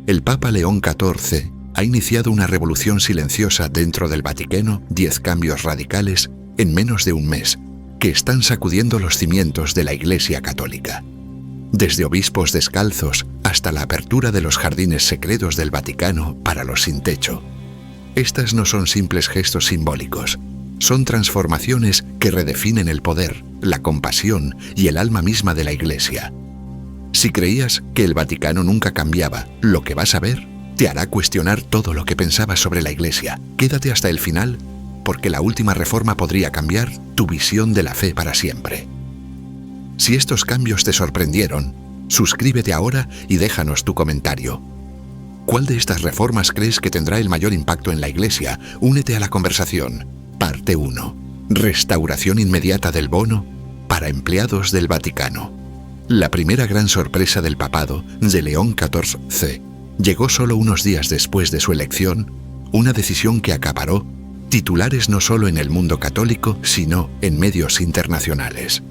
El Papa León XIV ha iniciado una revolución silenciosa dentro del Vaticano, 10 cambios radicales en menos de un mes, que están sacudiendo los cimientos de la Iglesia Católica. Desde obispos descalzos hasta la apertura de los jardines secretos del Vaticano para los sin techo. Estas no son simples gestos simbólicos, son transformaciones que redefinen el poder, la compasión y el alma misma de la Iglesia. Si creías que el Vaticano nunca cambiaba, lo que vas a ver te hará cuestionar todo lo que pensabas sobre la Iglesia. Quédate hasta el final, porque la última reforma podría cambiar tu visión de la fe para siempre. Si estos cambios te sorprendieron, suscríbete ahora y déjanos tu comentario. ¿Cuál de estas reformas crees que tendrá el mayor impacto en la Iglesia? Únete a la conversación. Parte 1. Restauración inmediata del bono para empleados del Vaticano. La primera gran sorpresa del papado de León XIV llegó solo unos días después de su elección, una decisión que acaparó titulares no solo en el mundo católico, sino en medios internacionales.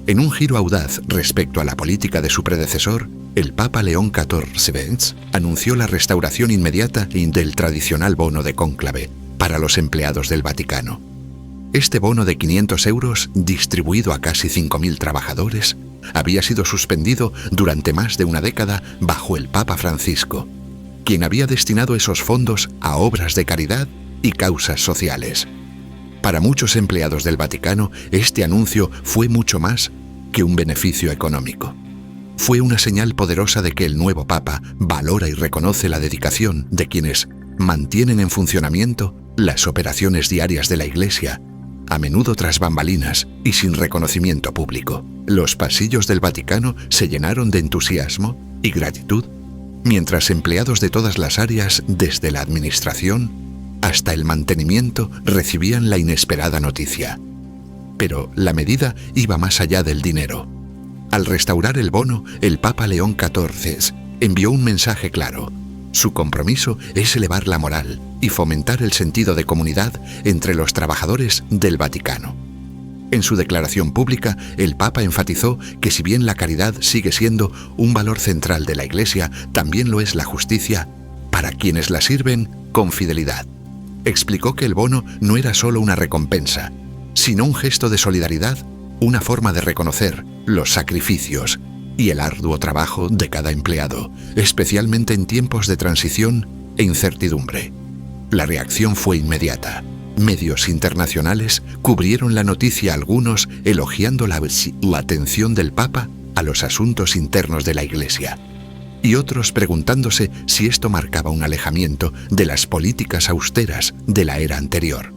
En un giro audaz respecto a la política de su predecesor, el Papa León XIV anunció la restauración inmediata del tradicional bono de cónclave para los empleados del Vaticano. Este bono de 500 euros, distribuido a casi 5.000 trabajadores, había sido suspendido durante más de una década bajo el Papa Francisco, quien había destinado esos fondos a obras de caridad y causas sociales. Para muchos empleados del Vaticano, este anuncio fue mucho más que un beneficio económico. Fue una señal poderosa de que el nuevo Papa valora y reconoce la dedicación de quienes mantienen en funcionamiento las operaciones diarias de la Iglesia, a menudo tras bambalinas y sin reconocimiento público. Los pasillos del Vaticano se llenaron de entusiasmo y gratitud, mientras empleados de todas las áreas, desde la administración hasta el mantenimiento, recibían la inesperada noticia. Pero la medida iba más allá del dinero. Al restaurar el bono, el Papa León XIV envió un mensaje claro. Su compromiso es elevar la moral y fomentar el sentido de comunidad entre los trabajadores del Vaticano. En su declaración pública, el Papa enfatizó que si bien la caridad sigue siendo un valor central de la Iglesia, también lo es la justicia para quienes la sirven con fidelidad. Explicó que el bono no era solo una recompensa, sino un gesto de solidaridad, una forma de reconocer los sacrificios y el arduo trabajo de cada empleado, especialmente en tiempos de transición e incertidumbre. La reacción fue inmediata. Medios internacionales cubrieron la noticia, algunos elogiando la atención del Papa a los asuntos internos de la Iglesia, y otros preguntándose si esto marcaba un alejamiento de las políticas austeras de la era anterior.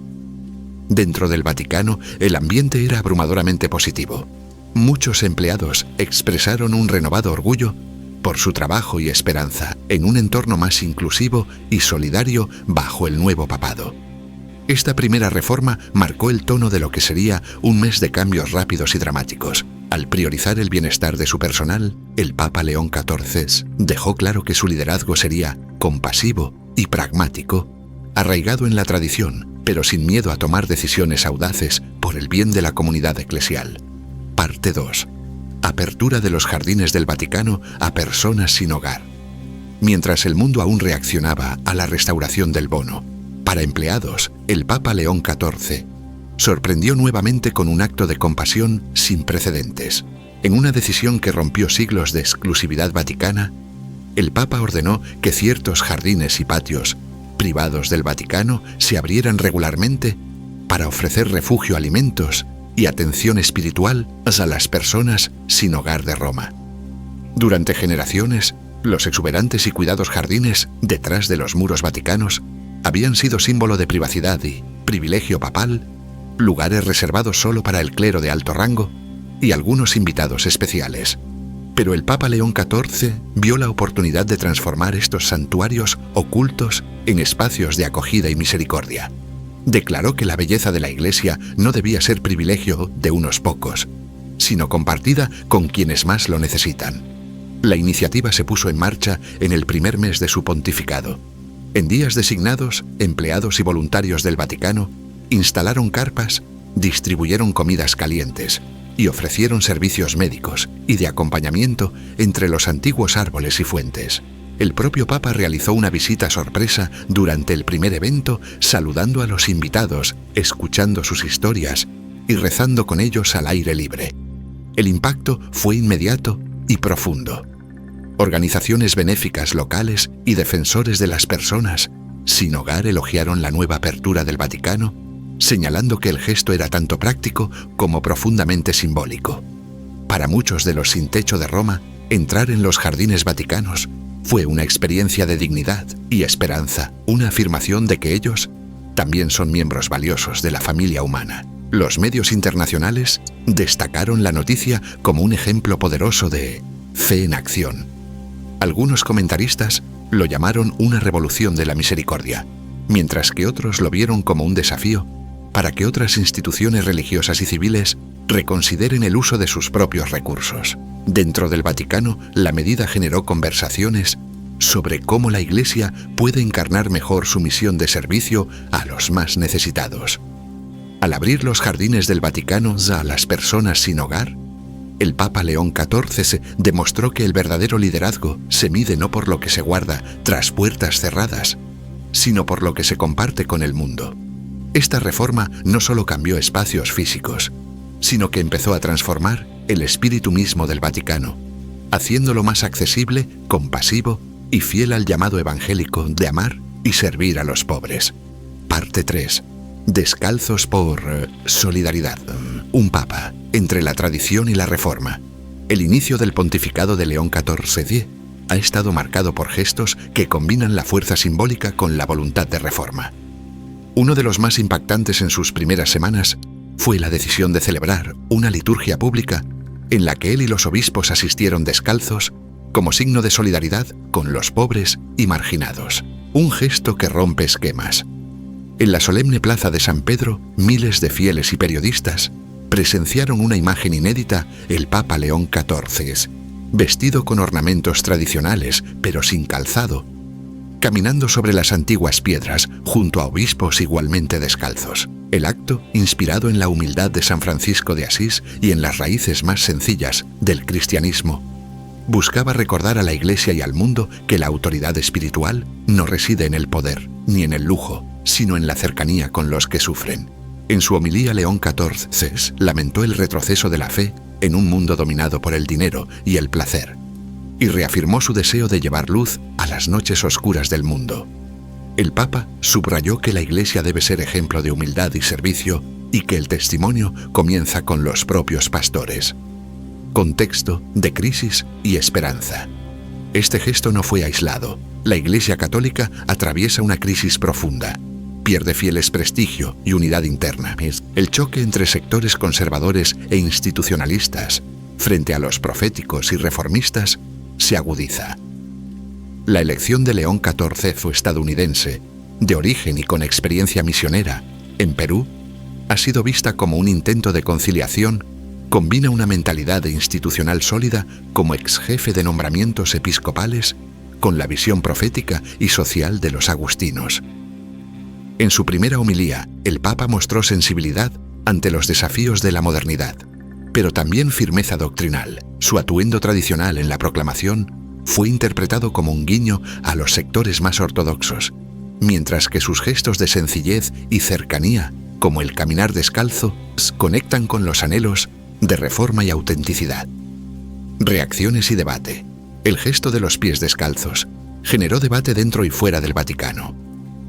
Dentro del Vaticano, el ambiente era abrumadoramente positivo. Muchos empleados expresaron un renovado orgullo por su trabajo y esperanza en un entorno más inclusivo y solidario bajo el nuevo papado. Esta primera reforma marcó el tono de lo que sería un mes de cambios rápidos y dramáticos. Al priorizar el bienestar de su personal, el Papa León XIV dejó claro que su liderazgo sería compasivo y pragmático, arraigado en la tradición, pero sin miedo a tomar decisiones audaces por el bien de la comunidad eclesial. Parte 2. Apertura de los jardines del Vaticano a personas sin hogar. Mientras el mundo aún reaccionaba a la restauración del bono para empleados, el Papa León XIV sorprendió nuevamente con un acto de compasión sin precedentes. En una decisión que rompió siglos de exclusividad vaticana, el Papa ordenó que ciertos jardines y patios privados del Vaticano se abrieran regularmente para ofrecer refugio, alimentos y atención espiritual a las personas sin hogar de Roma. Durante generaciones, los exuberantes y cuidados jardines detrás de los muros vaticanos habían sido símbolo de privacidad y privilegio papal, lugares reservados solo para el clero de alto rango y algunos invitados especiales. Pero el Papa León XIV vio la oportunidad de transformar estos santuarios ocultos en espacios de acogida y misericordia. Declaró que la belleza de la Iglesia no debía ser privilegio de unos pocos, sino compartida con quienes más lo necesitan. La iniciativa se puso en marcha en el primer mes de su pontificado. En días designados, empleados y voluntarios del Vaticano instalaron carpas, distribuyeron comidas calientes y ofrecieron servicios médicos y de acompañamiento entre los antiguos árboles y fuentes. El propio Papa realizó una visita sorpresa durante el primer evento, saludando a los invitados, escuchando sus historias y rezando con ellos al aire libre. El impacto fue inmediato y profundo. Organizaciones benéficas locales y defensores de las personas sin hogar elogiaron la nueva apertura del Vaticano, señalando que el gesto era tanto práctico como profundamente simbólico. Para muchos de los sin techo de Roma, entrar en los jardines vaticanos fue una experiencia de dignidad y esperanza, una afirmación de que ellos también son miembros valiosos de la familia humana. Los medios internacionales destacaron la noticia como un ejemplo poderoso de fe en acción. Algunos comentaristas lo llamaron una revolución de la misericordia, mientras que otros lo vieron como un desafío para que otras instituciones religiosas y civiles reconsideren el uso de sus propios recursos. Dentro del Vaticano, la medida generó conversaciones sobre cómo la Iglesia puede encarnar mejor su misión de servicio a los más necesitados. Al abrir los jardines del Vaticano a las personas sin hogar, el Papa León XIV demostró que el verdadero liderazgo se mide no por lo que se guarda tras puertas cerradas, sino por lo que se comparte con el mundo. Esta reforma no solo cambió espacios físicos, sino que empezó a transformar el espíritu mismo del Vaticano, haciéndolo más accesible, compasivo y fiel al llamado evangélico de amar y servir a los pobres. Parte 3. Descalzos por solidaridad. Un papa entre la tradición y la reforma. El inicio del pontificado de León XIV ha estado marcado por gestos que combinan la fuerza simbólica con la voluntad de reforma. Uno de los más impactantes en sus primeras semanas fue la decisión de celebrar una liturgia pública en la que él y los obispos asistieron descalzos como signo de solidaridad con los pobres y marginados. Un gesto que rompe esquemas. En la solemne plaza de San Pedro, miles de fieles y periodistas presenciaron una imagen inédita: el Papa León XIV, vestido con ornamentos tradicionales, pero sin calzado, caminando sobre las antiguas piedras junto a obispos igualmente descalzos. El acto, inspirado en la humildad de San Francisco de Asís y en las raíces más sencillas del cristianismo, buscaba recordar a la Iglesia y al mundo que la autoridad espiritual no reside en el poder ni en el lujo, sino en la cercanía con los que sufren. En su homilía, León XIV lamentó el retroceso de la fe en un mundo dominado por el dinero y el placer, y reafirmó su deseo de llevar luz a las noches oscuras del mundo. El Papa subrayó que la Iglesia debe ser ejemplo de humildad y servicio y que el testimonio comienza con los propios pastores. Contexto de crisis y esperanza. Este gesto no fue aislado. La Iglesia Católica atraviesa una crisis profunda. Pierde fieles prestigio y unidad interna. El choque entre sectores conservadores e institucionalistas frente a los proféticos y reformistas se agudiza. La elección de León XIV estadounidense, de origen y con experiencia misionera, en Perú, ha sido vista como un intento de conciliación. Combina una mentalidad institucional sólida como exjefe de nombramientos episcopales con la visión profética y social de los agustinos. En su primera homilía, el Papa mostró sensibilidad ante los desafíos de la modernidad, pero también firmeza doctrinal. Su atuendo tradicional en la proclamación fue interpretado como un guiño a los sectores más ortodoxos, mientras que sus gestos de sencillez y cercanía, como el caminar descalzo, conectan con los anhelos de reforma y autenticidad. Reacciones y debate. El gesto de los pies descalzos generó debate dentro y fuera del Vaticano.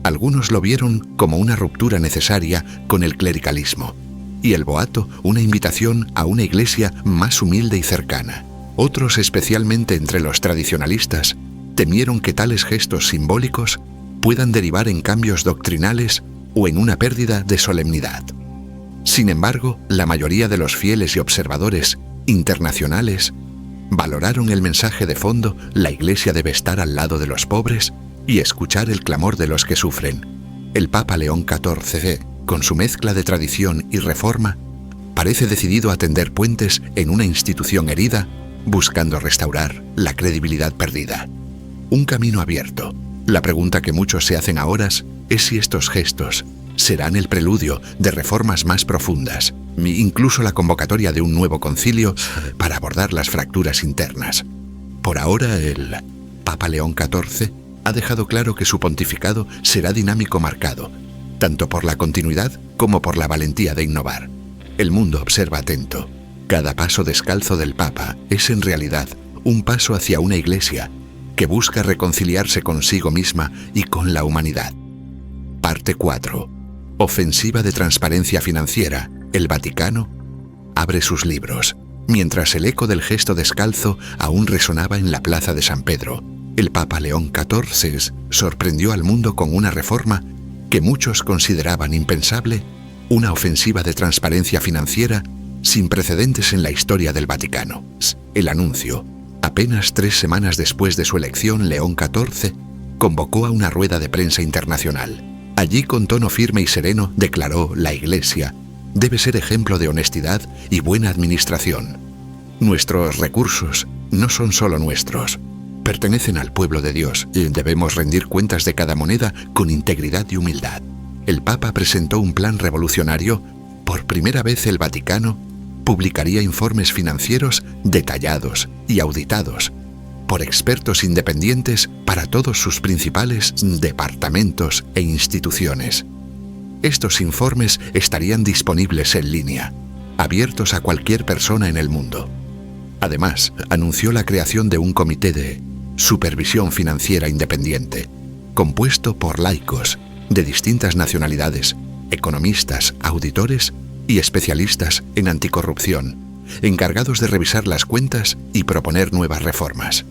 Algunos lo vieron como una ruptura necesaria con el clericalismo, y el boato una invitación a una iglesia más humilde y cercana. Otros, especialmente entre los tradicionalistas, temieron que tales gestos simbólicos puedan derivar en cambios doctrinales o en una pérdida de solemnidad. Sin embargo, la mayoría de los fieles y observadores internacionales valoraron el mensaje de fondo: la Iglesia debe estar al lado de los pobres y escuchar el clamor de los que sufren. El Papa León XIV, con su mezcla de tradición y reforma, parece decidido a tender puentes en una institución herida, buscando restaurar la credibilidad perdida. Un camino abierto. La pregunta que muchos se hacen ahora es si estos gestos serán el preludio de reformas más profundas, incluso la convocatoria de un nuevo concilio para abordar las fracturas internas. Por ahora, el Papa León XIV ha dejado claro que su pontificado será dinámico marcado, tanto por la continuidad como por la valentía de innovar. El mundo observa atento. Cada paso descalzo del Papa es en realidad un paso hacia una Iglesia que busca reconciliarse consigo misma y con la humanidad. Parte 4. Ofensiva de transparencia financiera. El Vaticano abre sus libros. Mientras el eco del gesto descalzo aún resonaba en la plaza de San Pedro, el Papa León XIV sorprendió al mundo con una reforma que muchos consideraban impensable, una ofensiva de transparencia financiera sin precedentes en la historia del Vaticano. El anuncio, apenas 3 semanas después de su elección, León XIV convocó a una rueda de prensa internacional. Allí, con tono firme y sereno, declaró: la Iglesia debe ser ejemplo de honestidad y buena administración. Nuestros recursos no son solo nuestros, pertenecen al pueblo de Dios y debemos rendir cuentas de cada moneda con integridad y humildad. El Papa presentó un plan revolucionario. Por primera vez el Vaticano publicaría informes financieros detallados y auditados por expertos independientes para todos sus principales departamentos e instituciones. Estos informes estarían disponibles en línea, abiertos a cualquier persona en el mundo. Además, anunció la creación de un comité de supervisión financiera independiente, compuesto por laicos de distintas nacionalidades, economistas, auditores y especialistas en anticorrupción, encargados de revisar las cuentas y proponer nuevas reformas.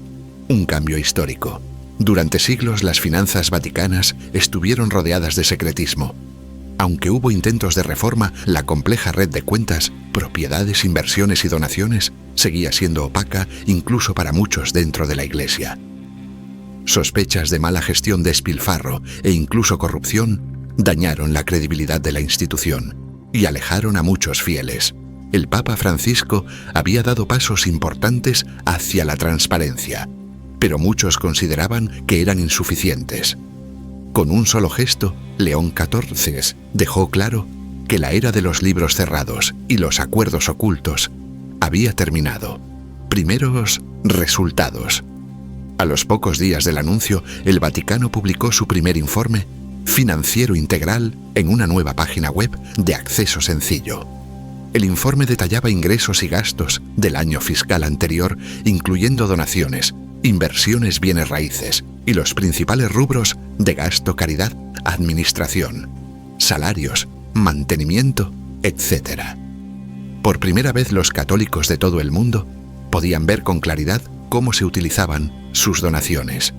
Un cambio histórico. Durante siglos las finanzas vaticanas estuvieron rodeadas de secretismo. Aunque hubo intentos de reforma, la compleja red de cuentas, propiedades, inversiones y donaciones seguía siendo opaca incluso para muchos dentro de la Iglesia. Sospechas de mala gestión, despilfarro e incluso corrupción dañaron la credibilidad de la institución y alejaron a muchos fieles. El Papa Francisco había dado pasos importantes hacia la transparencia, pero muchos consideraban que eran insuficientes. Con un solo gesto, León XIV dejó claro que la era de los libros cerrados y los acuerdos ocultos había terminado. Primeros resultados. A los pocos días del anuncio, el Vaticano publicó su primer informe financiero integral en una nueva página web de acceso sencillo. El informe detallaba ingresos y gastos del año fiscal anterior, incluyendo donaciones, inversiones, bienes raíces y los principales rubros de gasto, caridad, administración, salarios, mantenimiento, etc. Por primera vez los católicos de todo el mundo podían ver con claridad cómo se utilizaban sus donaciones.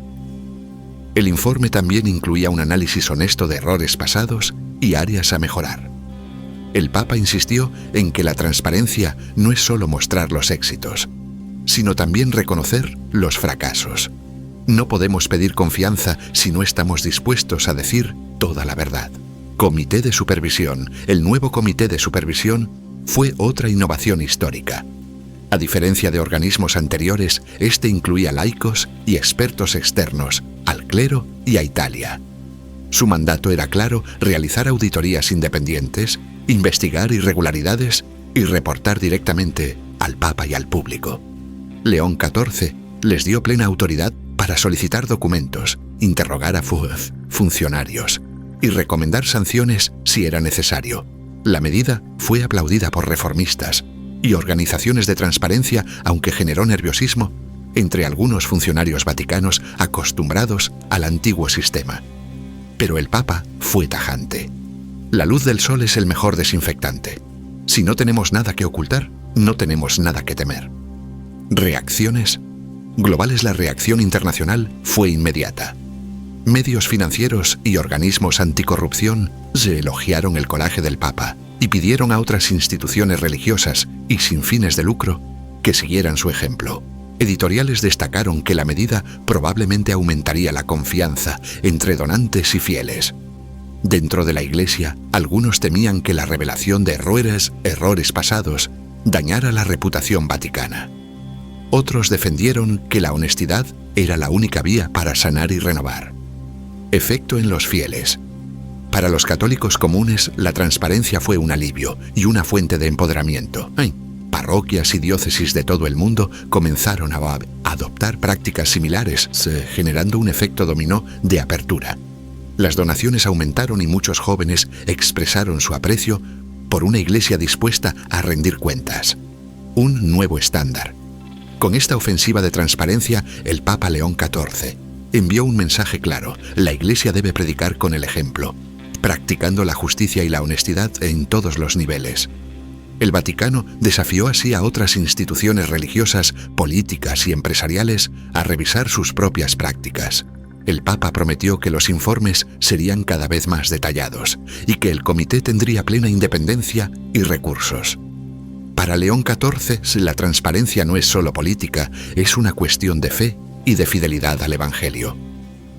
El informe también incluía un análisis honesto de errores pasados y áreas a mejorar. El Papa insistió en que la transparencia no es solo mostrar los éxitos, sino también reconocer los fracasos. No podemos pedir confianza si no estamos dispuestos a decir toda la verdad. Comité de Supervisión. El nuevo Comité de Supervisión fue otra innovación histórica. A diferencia de organismos anteriores, este incluía laicos y expertos externos, al clero y a Italia. Su mandato era claro: realizar auditorías independientes, investigar irregularidades y reportar directamente al Papa y al público. León XIV les dio plena autoridad para solicitar documentos, interrogar a funcionarios y recomendar sanciones si era necesario. La medida fue aplaudida por reformistas y organizaciones de transparencia, aunque generó nerviosismo entre algunos funcionarios vaticanos acostumbrados al antiguo sistema. Pero el Papa fue tajante. La luz del sol es el mejor desinfectante. Si no tenemos nada que ocultar, no tenemos nada que temer. Reacciones globales. La reacción internacional fue inmediata. Medios financieros y organismos anticorrupción se elogiaron el coraje del Papa y pidieron a otras instituciones religiosas y sin fines de lucro que siguieran su ejemplo. Editoriales destacaron que la medida probablemente aumentaría la confianza entre donantes y fieles. Dentro de la Iglesia, algunos temían que la revelación de errores pasados dañara la reputación vaticana. Otros defendieron que la honestidad era la única vía para sanar y renovar. Efecto en los fieles. Para los católicos comunes, la transparencia fue un alivio y una fuente de empoderamiento. Parroquias y diócesis de todo el mundo comenzaron a adoptar prácticas similares, generando un efecto dominó de apertura. Las donaciones aumentaron y muchos jóvenes expresaron su aprecio por una iglesia dispuesta a rendir cuentas. Un nuevo estándar. Con esta ofensiva de transparencia, el Papa León XIV envió un mensaje claro: la Iglesia debe predicar con el ejemplo, practicando la justicia y la honestidad en todos los niveles. El Vaticano desafió así a otras instituciones religiosas, políticas y empresariales a revisar sus propias prácticas. El Papa prometió que los informes serían cada vez más detallados y que el comité tendría plena independencia y recursos. Para León XIV, la transparencia no es solo política, es una cuestión de fe y de fidelidad al Evangelio.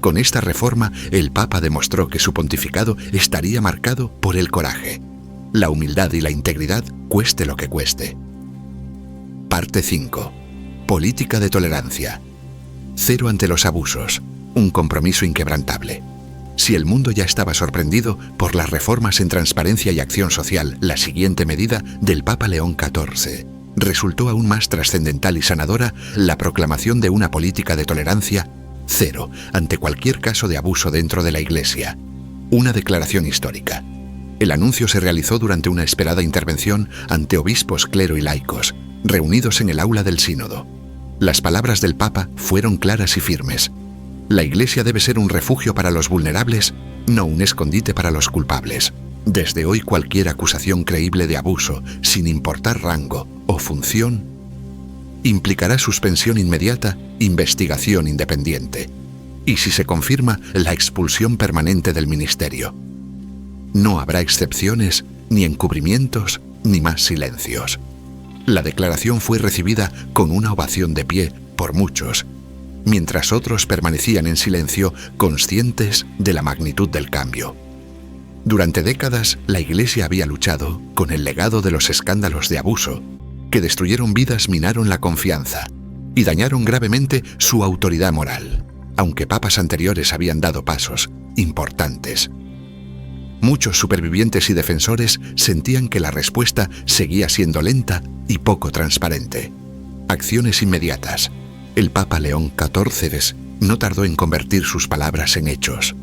Con esta reforma, el Papa demostró que su pontificado estaría marcado por el coraje, la humildad y la integridad, cueste lo que cueste. Parte 5. Política de tolerancia. Cero ante los abusos. Un compromiso inquebrantable. Si el mundo ya estaba sorprendido por las reformas en transparencia y acción social, la siguiente medida del Papa León XIV resultó aún más trascendental y sanadora: la proclamación de una política de tolerancia cero ante cualquier caso de abuso dentro de la Iglesia. Una declaración histórica. El anuncio se realizó durante una esperada intervención ante obispos, clero y laicos, reunidos en el aula del sínodo. Las palabras del Papa fueron claras y firmes. La Iglesia debe ser un refugio para los vulnerables, no un escondite para los culpables. Desde hoy cualquier acusación creíble de abuso, sin importar rango o función, implicará suspensión inmediata, investigación independiente y, si se confirma, la expulsión permanente del ministerio. No habrá excepciones, ni encubrimientos, ni más silencios. La declaración fue recibida con una ovación de pie por muchos, mientras otros permanecían en silencio, conscientes de la magnitud del cambio. Durante décadas, la Iglesia había luchado con el legado de los escándalos de abuso, que destruyeron vidas, minaron la confianza y dañaron gravemente su autoridad moral, aunque papas anteriores habían dado pasos importantes. Muchos supervivientes y defensores sentían que la respuesta seguía siendo lenta y poco transparente. Acciones inmediatas. El Papa León XIV no tardó en convertir sus palabras en hechos.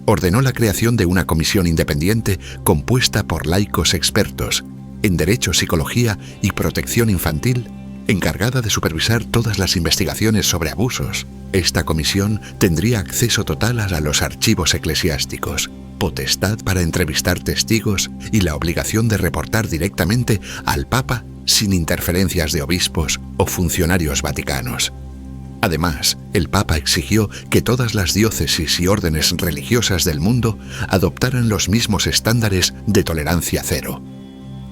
Ordenó la creación de una comisión independiente compuesta por laicos expertos en derecho, psicología y protección infantil, encargada de supervisar todas las investigaciones sobre abusos. Esta comisión tendría acceso total a los archivos eclesiásticos, potestad para entrevistar testigos y la obligación de reportar directamente al Papa sin interferencias de obispos o funcionarios vaticanos. Además, el Papa exigió que todas las diócesis y órdenes religiosas del mundo adoptaran los mismos estándares de tolerancia cero.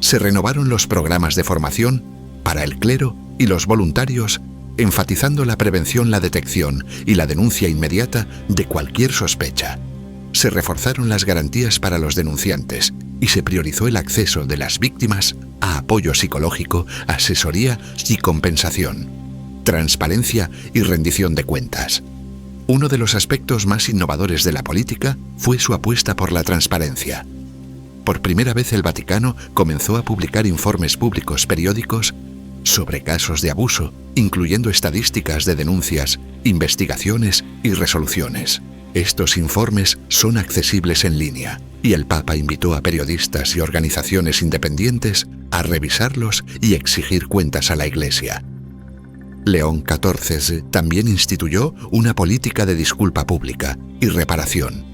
Se renovaron los programas de formación para el clero y los voluntarios, enfatizando la prevención, la detección y la denuncia inmediata de cualquier sospecha. Se reforzaron las garantías para los denunciantes y se priorizó el acceso de las víctimas a apoyo psicológico, asesoría y compensación, transparencia y rendición de cuentas. Uno de los aspectos más innovadores de la política fue su apuesta por la transparencia. Por primera vez el Vaticano comenzó a publicar informes públicos periódicos sobre casos de abuso, incluyendo estadísticas de denuncias, investigaciones y resoluciones. Estos informes son accesibles en línea y el Papa invitó a periodistas y organizaciones independientes a revisarlos y exigir cuentas a la Iglesia. León XIV también instituyó una política de disculpa pública y reparación.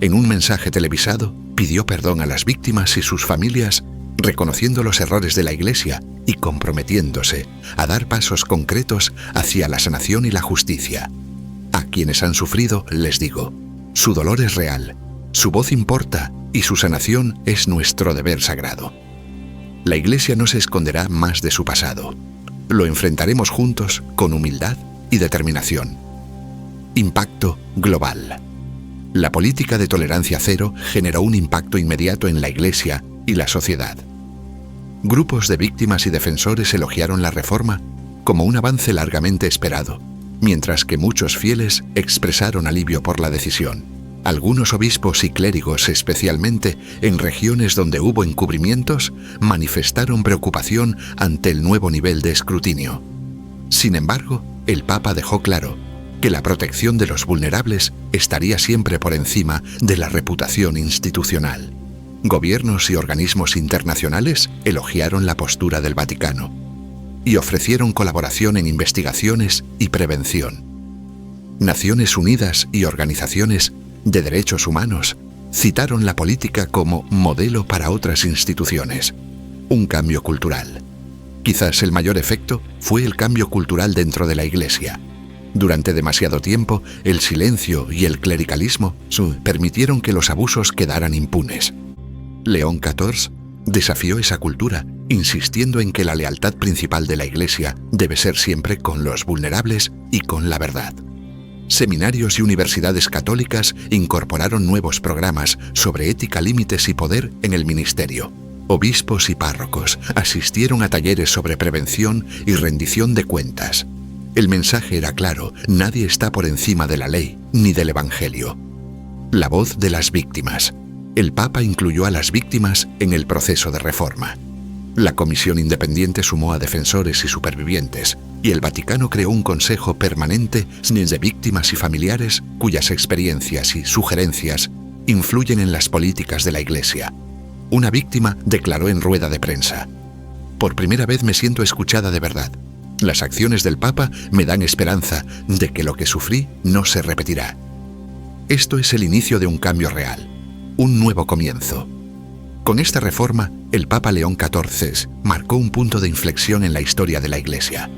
En un mensaje televisado, pidió perdón a las víctimas y sus familias, reconociendo los errores de la Iglesia y comprometiéndose a dar pasos concretos hacia la sanación y la justicia. A quienes han sufrido, les digo, su dolor es real, su voz importa y su sanación es nuestro deber sagrado. La Iglesia no se esconderá más de su pasado. Lo enfrentaremos juntos con humildad y determinación. Impacto global. La política de tolerancia cero generó un impacto inmediato en la Iglesia y la sociedad. Grupos de víctimas y defensores elogiaron la reforma como un avance largamente esperado, mientras que muchos fieles expresaron alivio por la decisión. Algunos obispos y clérigos, especialmente en regiones donde hubo encubrimientos, manifestaron preocupación ante el nuevo nivel de escrutinio. Sin embargo, el Papa dejó claro que la protección de los vulnerables estaría siempre por encima de la reputación institucional. Gobiernos y organismos internacionales elogiaron la postura del Vaticano y ofrecieron colaboración en investigaciones y prevención. Naciones Unidas y organizaciones de derechos humanos citaron la política como modelo para otras instituciones. Un cambio cultural. Quizás el mayor efecto fue el cambio cultural dentro de la Iglesia. Durante demasiado tiempo, el silencio y el clericalismo permitieron que los abusos quedaran impunes. León XIV desafió esa cultura, insistiendo en que la lealtad principal de la Iglesia debe ser siempre con los vulnerables y con la verdad. Seminarios y universidades católicas incorporaron nuevos programas sobre ética, límites y poder en el ministerio. Obispos y párrocos asistieron a talleres sobre prevención y rendición de cuentas. El mensaje era claro: nadie está por encima de la ley ni del Evangelio. La voz de las víctimas. El Papa incluyó a las víctimas en el proceso de reforma. La comisión independiente sumó a defensores y supervivientes, y el Vaticano creó un consejo permanente de víctimas y familiares cuyas experiencias y sugerencias influyen en las políticas de la Iglesia. Una víctima declaró en rueda de prensa: «Por primera vez me siento escuchada de verdad. Las acciones del Papa me dan esperanza de que lo que sufrí no se repetirá». Esto es el inicio de un cambio real, un nuevo comienzo. Con esta reforma, el Papa León XIV marcó un punto de inflexión en la historia de la Iglesia.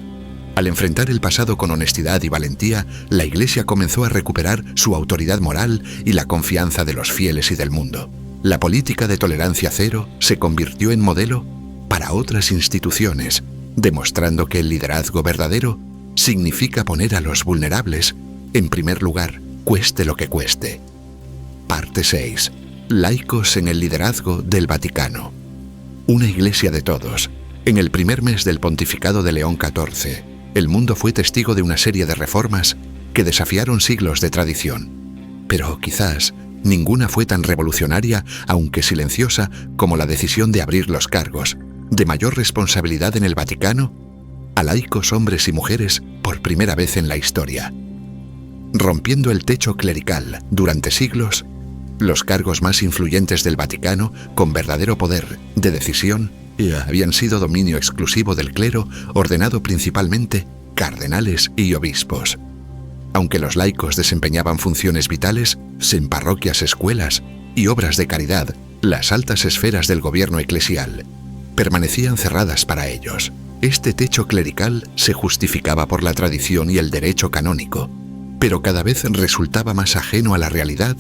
Al enfrentar el pasado con honestidad y valentía, la Iglesia comenzó a recuperar su autoridad moral y la confianza de los fieles y del mundo. La política de tolerancia cero se convirtió en modelo para otras instituciones, demostrando que el liderazgo verdadero significa poner a los vulnerables en primer lugar, cueste lo que cueste. Parte 6. Laicos en el liderazgo del Vaticano. Una iglesia de todos. En el primer mes del pontificado de León XIV, el mundo fue testigo de una serie de reformas que desafiaron siglos de tradición. Pero quizás ninguna fue tan revolucionaria, aunque silenciosa, como la decisión de abrir los cargos de mayor responsabilidad en el Vaticano a laicos hombres y mujeres por primera vez en la historia. Rompiendo el techo clerical durante siglos, los cargos más influyentes del Vaticano, con verdadero poder de decisión, habían sido dominio exclusivo del clero, ordenado principalmente cardenales y obispos. Aunque los laicos desempeñaban funciones vitales en parroquias, escuelas y obras de caridad, las altas esferas del gobierno eclesial permanecían cerradas para ellos. Este techo clerical se justificaba por la tradición y el derecho canónico, pero cada vez resultaba más ajeno a la realidad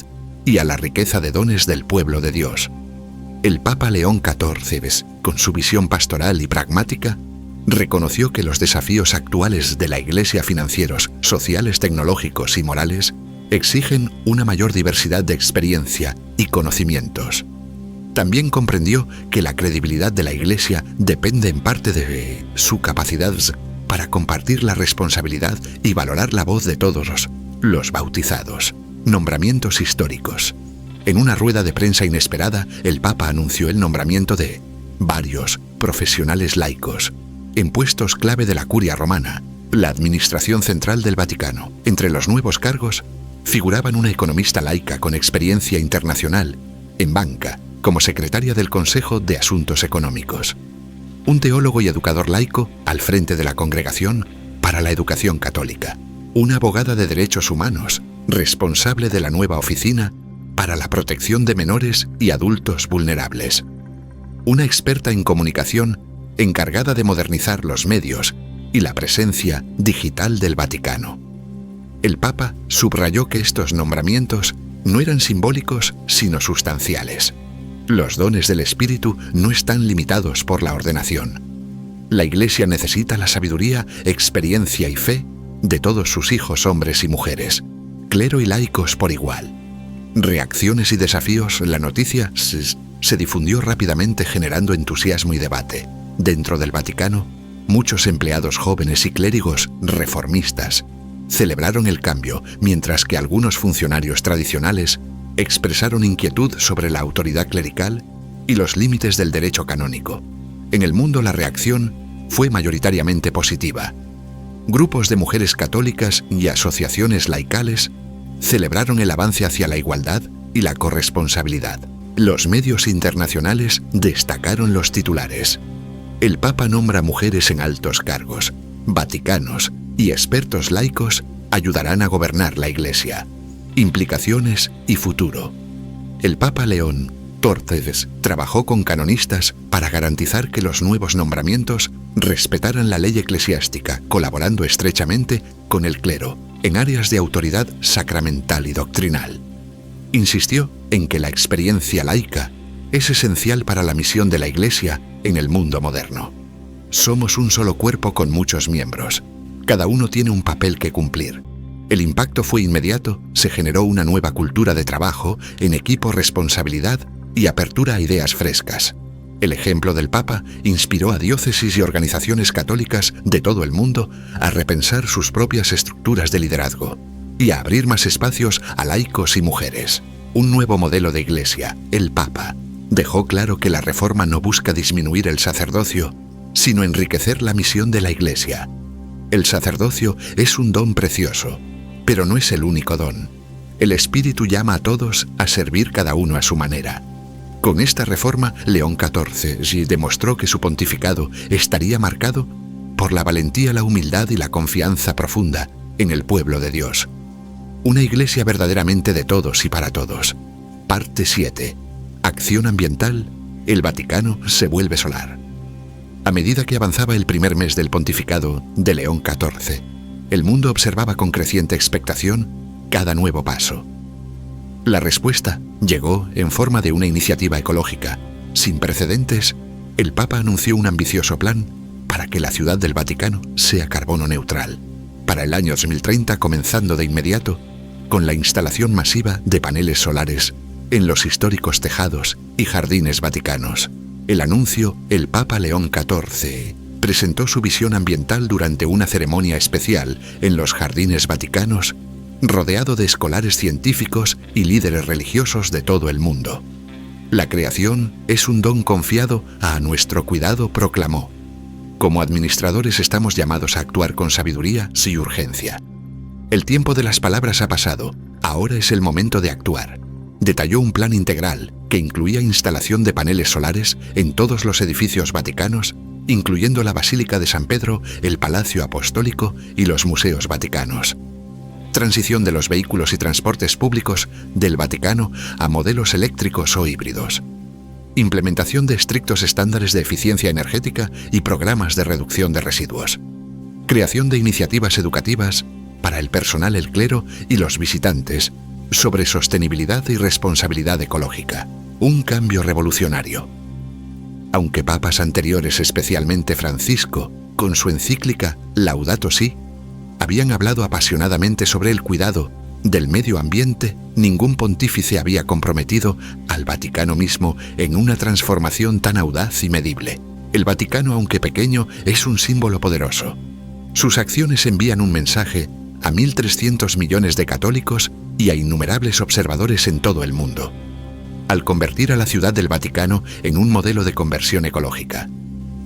y a la riqueza de dones del pueblo de Dios. El Papa León XIV, con su visión pastoral y pragmática, reconoció que los desafíos actuales de la Iglesia, financieros, sociales, tecnológicos y morales, exigen una mayor diversidad de experiencia y conocimientos. También comprendió que la credibilidad de la Iglesia depende en parte de su capacidad para compartir la responsabilidad y valorar la voz de todos los bautizados. Nombramientos históricos. En una rueda de prensa inesperada, el Papa anunció el nombramiento de varios profesionales laicos en puestos clave de la Curia Romana, la administración central del Vaticano. Entre los nuevos cargos figuraban una economista laica con experiencia internacional en banca, como secretaria del Consejo de Asuntos Económicos. Un teólogo y educador laico al frente de la Congregación para la Educación Católica. Una abogada de derechos humanos, responsable de la nueva oficina para la protección de menores y adultos vulnerables. Una experta en comunicación encargada de modernizar los medios y la presencia digital del Vaticano. El Papa subrayó que estos nombramientos no eran simbólicos, sino sustanciales. Los dones del Espíritu no están limitados por la ordenación. La Iglesia necesita la sabiduría, experiencia y fe de todos sus hijos, hombres y mujeres, clero y laicos por igual. Reacciones y desafíos. La noticia se difundió rápidamente, generando entusiasmo y debate. Dentro del Vaticano, muchos empleados jóvenes y clérigos reformistas celebraron el cambio, mientras que algunos funcionarios tradicionales expresaron inquietud sobre la autoridad clerical y los límites del derecho canónico. En el mundo la reacción fue mayoritariamente positiva. Grupos de mujeres católicas y asociaciones laicales celebraron el avance hacia la igualdad y la corresponsabilidad. Los medios internacionales destacaron los titulares. El Papa nombra mujeres en altos cargos. Vaticanos y expertos laicos ayudarán a gobernar la Iglesia. Implicaciones y futuro. El Papa León XIV trabajó con canonistas para garantizar que los nuevos nombramientos respetaran la ley eclesiástica, colaborando estrechamente con el clero en áreas de autoridad sacramental y doctrinal. Insistió en que la experiencia laica es esencial para la misión de la Iglesia en el mundo moderno. Somos un solo cuerpo con muchos miembros. Cada uno tiene un papel que cumplir. El impacto fue inmediato, se generó una nueva cultura de trabajo, en equipo, responsabilidad y apertura a ideas frescas. El ejemplo del Papa inspiró a diócesis y organizaciones católicas de todo el mundo a repensar sus propias estructuras de liderazgo y a abrir más espacios a laicos y mujeres. Un nuevo modelo de Iglesia, el Papa, dejó claro que la reforma no busca disminuir el sacerdocio, sino enriquecer la misión de la Iglesia. El sacerdocio es un don precioso, pero no es el único don. El Espíritu llama a todos a servir cada uno a su manera. Con esta reforma, León XIV demostró que su pontificado estaría marcado por la valentía, la humildad y la confianza profunda en el pueblo de Dios. Una Iglesia verdaderamente de todos y para todos. Parte 7. Acción ambiental. El Vaticano se vuelve solar. A medida que avanzaba el primer mes del pontificado de León XIV, el mundo observaba con creciente expectación cada nuevo paso. La respuesta llegó en forma de una iniciativa ecológica. Sin precedentes, el Papa anunció un ambicioso plan para que la Ciudad del Vaticano sea carbono neutral, para el año 2030, comenzando de inmediato con la instalación masiva de paneles solares en los históricos tejados y jardines vaticanos. El anuncio, el Papa León XIV presentó su visión ambiental durante una ceremonia especial en los jardines vaticanos, rodeado de escolares científicos y líderes religiosos de todo el mundo. La creación es un don confiado a nuestro cuidado, proclamó. Como administradores estamos llamados a actuar con sabiduría y urgencia. El tiempo de las palabras ha pasado, ahora es el momento de actuar. Detalló un plan integral que incluía instalación de paneles solares en todos los edificios vaticanos, incluyendo la Basílica de San Pedro, el Palacio Apostólico y los museos vaticanos. Transición de los vehículos y transportes públicos del Vaticano a modelos eléctricos o híbridos. Implementación de estrictos estándares de eficiencia energética y programas de reducción de residuos. Creación de iniciativas educativas para el personal, el clero y los visitantes sobre sostenibilidad y responsabilidad ecológica. Un cambio revolucionario. Aunque papas anteriores, especialmente Francisco, con su encíclica Laudato Si, habían hablado apasionadamente sobre el cuidado del medio ambiente, ningún pontífice había comprometido al Vaticano mismo en una transformación tan audaz y medible. El Vaticano, aunque pequeño, es un símbolo poderoso. Sus acciones envían un mensaje a 1.300 millones de católicos y a innumerables observadores en todo el mundo, al convertir a la Ciudad del Vaticano en un modelo de conversión ecológica.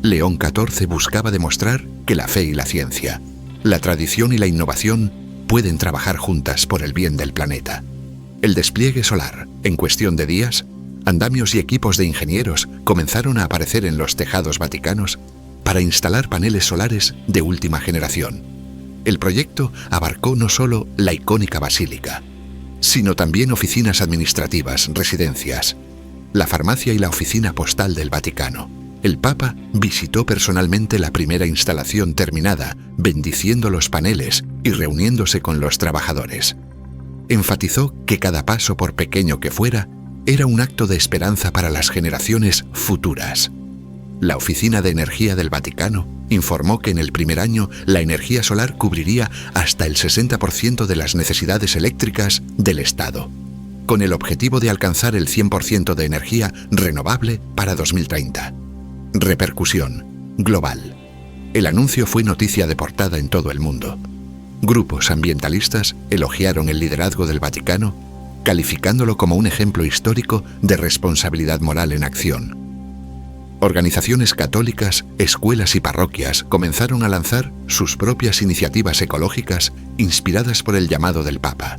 León XIV buscaba demostrar que la fe y la ciencia, la tradición y la innovación pueden trabajar juntas por el bien del planeta. El despliegue solar, en cuestión de días, andamios y equipos de ingenieros comenzaron a aparecer en los tejados vaticanos para instalar paneles solares de última generación. El proyecto abarcó no solo la icónica basílica, sino también oficinas administrativas, residencias, la farmacia y la oficina postal del Vaticano. El Papa visitó personalmente la primera instalación terminada, bendiciendo los paneles y reuniéndose con los trabajadores. Enfatizó que cada paso, por pequeño que fuera, era un acto de esperanza para las generaciones futuras. La Oficina de Energía del Vaticano informó que en el primer año la energía solar cubriría hasta el 60% de las necesidades eléctricas del Estado, con el objetivo de alcanzar el 100% de energía renovable para 2030. Repercusión global. El anuncio fue noticia de portada en todo el mundo. Grupos ambientalistas elogiaron el liderazgo del Vaticano, calificándolo como un ejemplo histórico de responsabilidad moral en acción. Organizaciones católicas, escuelas y parroquias comenzaron a lanzar sus propias iniciativas ecológicas inspiradas por el llamado del Papa.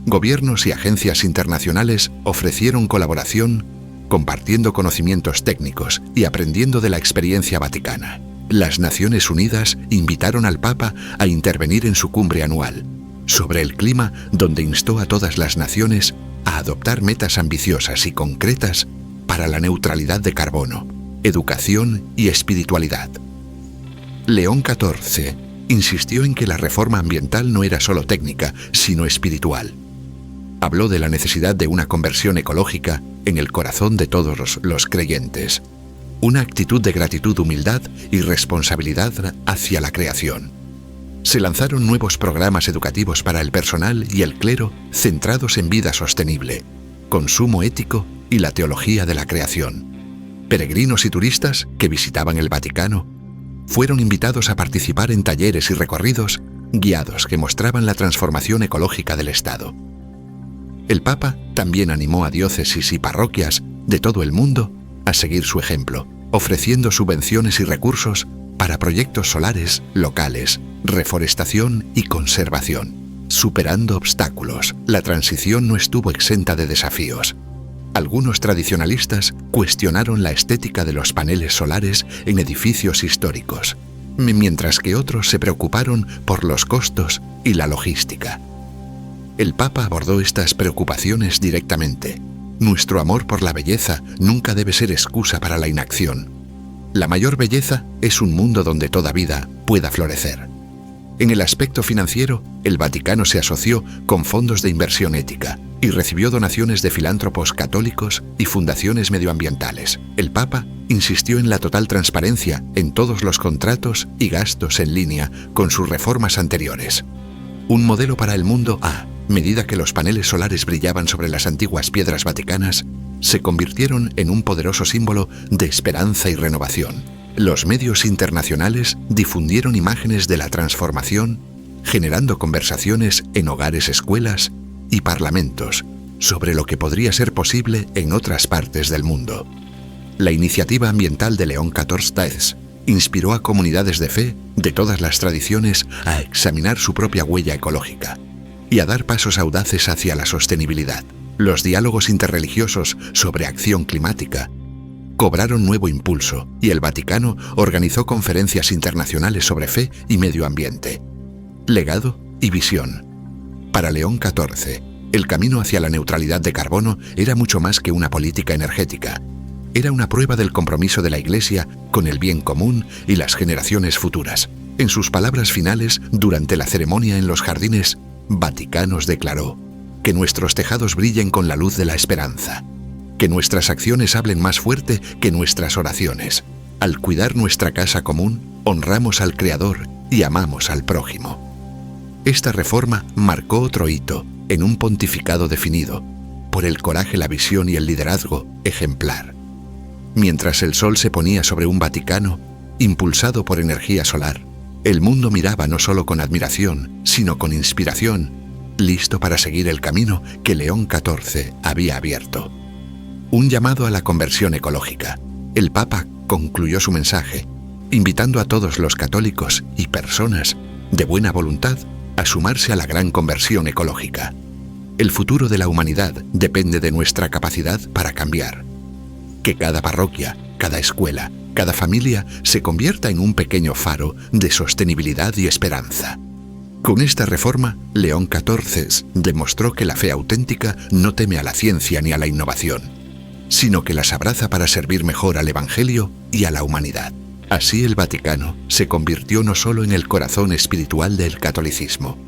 Gobiernos y agencias internacionales ofrecieron colaboración, compartiendo conocimientos técnicos y aprendiendo de la experiencia vaticana. Las Naciones Unidas invitaron al Papa a intervenir en su cumbre anual sobre el clima, donde instó a todas las naciones a adoptar metas ambiciosas y concretas para la neutralidad de carbono, educación y espiritualidad. León XIV insistió en que la reforma ambiental no era solo técnica, sino espiritual. Habló de la necesidad de una conversión ecológica en el corazón de todos los creyentes, una actitud de gratitud, humildad y responsabilidad hacia la creación. Se lanzaron nuevos programas educativos para el personal y el clero centrados en vida sostenible, consumo ético y la teología de la creación. Peregrinos y turistas que visitaban el Vaticano fueron invitados a participar en talleres y recorridos guiados que mostraban la transformación ecológica del Estado. El Papa también animó a diócesis y parroquias de todo el mundo a seguir su ejemplo, ofreciendo subvenciones y recursos para proyectos solares locales, reforestación y conservación. Superando obstáculos, la transición no estuvo exenta de desafíos. Algunos tradicionalistas cuestionaron la estética de los paneles solares en edificios históricos, mientras que otros se preocuparon por los costos y la logística. El Papa abordó estas preocupaciones directamente. Nuestro amor por la belleza nunca debe ser excusa para la inacción. La mayor belleza es un mundo donde toda vida pueda florecer. En el aspecto financiero, el Vaticano se asoció con fondos de inversión ética y recibió donaciones de filántropos católicos y fundaciones medioambientales. El Papa insistió en la total transparencia en todos los contratos y gastos en línea con sus reformas anteriores. Un modelo para el mundo a medida que los paneles solares brillaban sobre las antiguas piedras vaticanas, se convirtieron en un poderoso símbolo de esperanza y renovación. Los medios internacionales difundieron imágenes de la transformación, generando conversaciones en hogares, escuelas y parlamentos sobre lo que podría ser posible en otras partes del mundo. La iniciativa ambiental de León XIV inspiró a comunidades de fe de todas las tradiciones a examinar su propia huella ecológica y a dar pasos audaces hacia la sostenibilidad. Los diálogos interreligiosos sobre acción climática cobraron nuevo impulso y el Vaticano organizó conferencias internacionales sobre fe y medio ambiente. Legado y visión. Para León XIV, el camino hacia la neutralidad de carbono era mucho más que una política energética. Era una prueba del compromiso de la Iglesia con el bien común y las generaciones futuras. En sus palabras finales, durante la ceremonia en los jardines Vaticanos, declaró: que nuestros tejados brillen con la luz de la esperanza, que nuestras acciones hablen más fuerte que nuestras oraciones. Al cuidar nuestra casa común, honramos al Creador y amamos al prójimo. Esta reforma marcó otro hito en un pontificado definido por el coraje, la visión y el liderazgo ejemplar. Mientras el sol se ponía sobre un Vaticano impulsado por energía solar, el mundo miraba no solo con admiración, sino con inspiración, listo para seguir el camino que León XIV había abierto. Un llamado a la conversión ecológica. El Papa concluyó su mensaje, invitando a todos los católicos y personas de buena voluntad a sumarse a la gran conversión ecológica. El futuro de la humanidad depende de nuestra capacidad para cambiar. Que cada parroquia, cada escuela, cada familia se convierta en un pequeño faro de sostenibilidad y esperanza. Con esta reforma, León XIV demostró que la fe auténtica no teme a la ciencia ni a la innovación, sino que las abraza para servir mejor al Evangelio y a la humanidad. Así el Vaticano se convirtió no solo en el corazón espiritual del catolicismo,